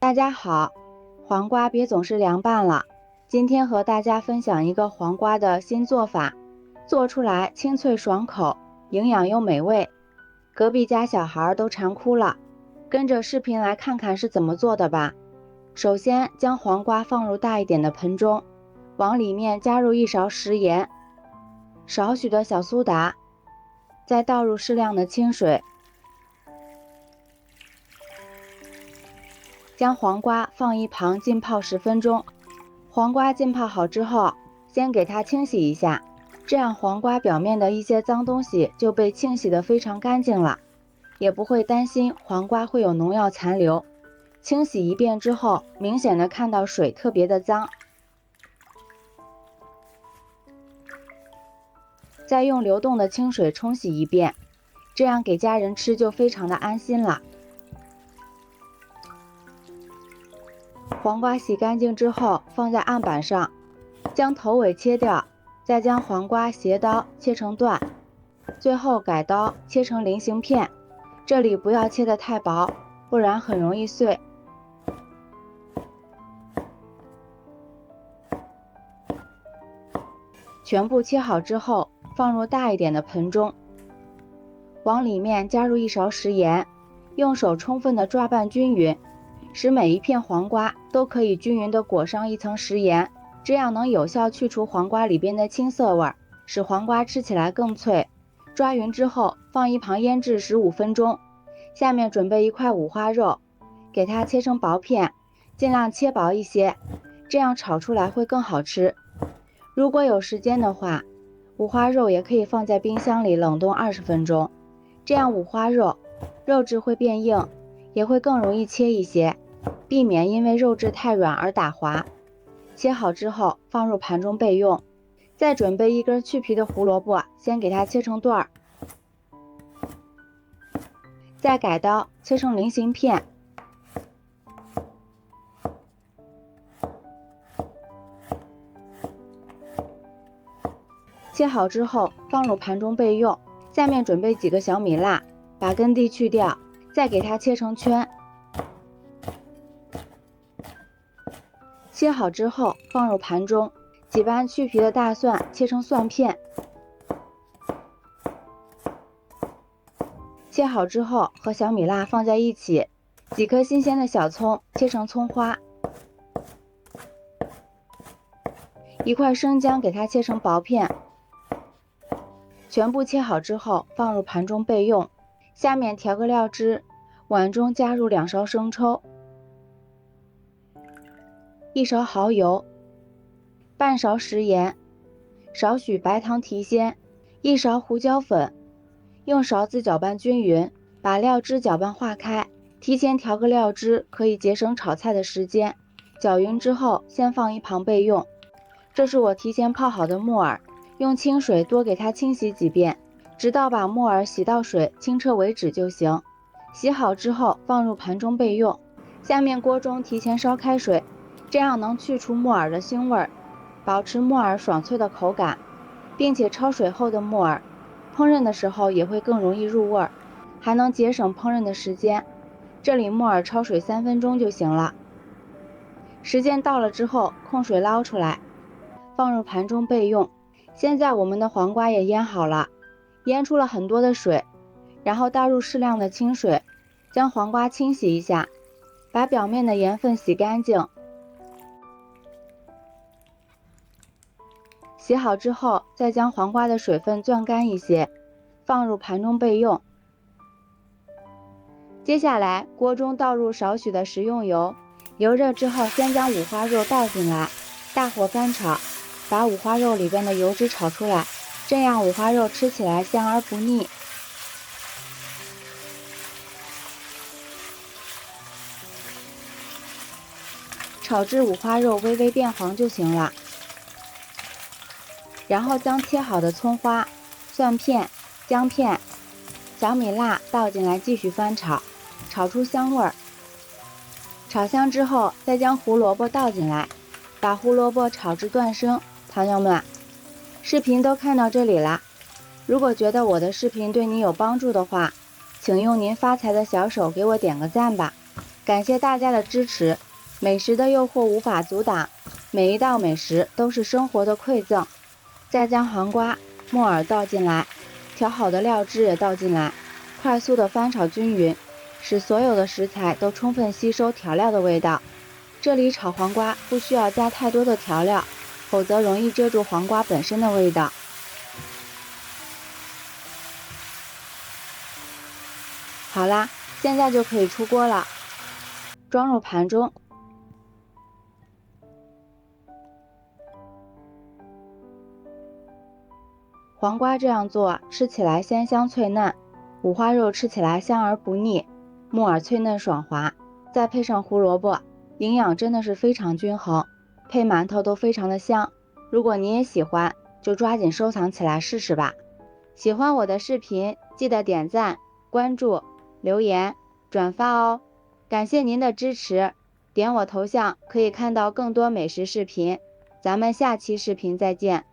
大家好，黄瓜别总是凉拌了。今天和大家分享一个黄瓜的新做法，做出来清脆爽口，营养又美味，隔壁家小孩都馋哭了。跟着视频来看看是怎么做的吧。首先将黄瓜放入大一点的盆中，往里面加入1勺食盐，少许的小苏打，再倒入适量的清水。将黄瓜放一旁浸泡10分钟，黄瓜浸泡好之后，先给它清洗一下，这样黄瓜表面的一些脏东西就被清洗得非常干净了，也不会担心黄瓜会有农药残留。清洗一遍之后，明显的看到水特别的脏，再用流动的清水冲洗一遍，这样给家人吃就非常的安心了。黄瓜洗干净之后放在案板上，将头尾切掉，再将黄瓜斜刀切成段，最后改刀切成菱形片，这里不要切得太薄，不然很容易碎。全部切好之后放入大一点的盆中，往里面加入1勺食盐，用手充分的抓拌均匀，使每一片黄瓜都可以均匀地裹上一层食盐，这样能有效去除黄瓜里边的青涩味，使黄瓜吃起来更脆。抓匀之后放一旁腌制15分钟。下面准备一块五花肉，给它切成薄片，尽量切薄一些，这样炒出来会更好吃。如果有时间的话，五花肉也可以放在冰箱里冷冻20分钟，这样五花肉质会变硬，也会更容易切一些，避免因为肉质太软而打滑。切好之后放入盘中备用。再准备一根去皮的胡萝卜，先给它切成段儿，再改刀切成菱形片。切好之后放入盘中备用。下面准备几个小米辣，把根蒂去掉，再给它切成圈。切好之后放入盘中，几瓣去皮的大蒜切成蒜片。切好之后和小米辣放在一起，几颗新鲜的小葱切成葱花，一块生姜给它切成薄片。全部切好之后放入盘中备用。下面调个料汁，碗中加入2勺生抽，1勺蚝油，半勺食盐，少许白糖提鲜，1勺胡椒粉，用勺子搅拌均匀，把料汁搅拌化开。提前调个料汁可以节省炒菜的时间。搅匀之后先放一旁备用。这是我提前泡好的木耳，用清水多给它清洗几遍，直到把木耳洗到水清澈为止就行。洗好之后放入盘中备用。下面锅中提前烧开水，这样能去除木耳的腥味，保持木耳爽脆的口感，并且焯水后的木耳烹饪的时候也会更容易入味，还能节省烹饪的时间。这里木耳焯水3分钟就行了。时间到了之后控水捞出来，放入盘中备用。现在我们的黄瓜也腌好了，腌出了很多的水，然后倒入适量的清水，将黄瓜清洗一下，把表面的盐分洗干净。洗好之后再将黄瓜的水分攥干一些，放入盘中备用。接下来锅中倒入少许的食用油，油热之后先将五花肉倒进来，大火翻炒，把五花肉里边的油脂炒出来，这样五花肉吃起来香而不腻。炒至五花肉微微变黄就行了。然后将切好的葱花、蒜片、姜片、小米辣倒进来继续翻炒，炒出香味儿。炒香之后再将胡萝卜倒进来，把胡萝卜炒至断生。朋友们，视频都看到这里啦，如果觉得我的视频对你有帮助的话，请用您发财的小手给我点个赞吧。感谢大家的支持，美食的诱惑无法阻挡，每一道美食都是生活的馈赠。再将黄瓜、木耳倒进来，调好的料汁也倒进来，快速的翻炒均匀，使所有的食材都充分吸收调料的味道。这里炒黄瓜不需要加太多的调料，否则容易遮住黄瓜本身的味道。好啦，现在就可以出锅了，装入盘中。黄瓜这样做吃起来鲜香脆嫩，五花肉吃起来香而不腻，木耳脆嫩爽滑，再配上胡萝卜，营养真的是非常均衡，配馒头都非常的香。如果你也喜欢，就抓紧收藏起来试试吧。喜欢我的视频，记得点赞、关注、留言、转发哦。感谢您的支持，点我头像可以看到更多美食视频。咱们下期视频再见。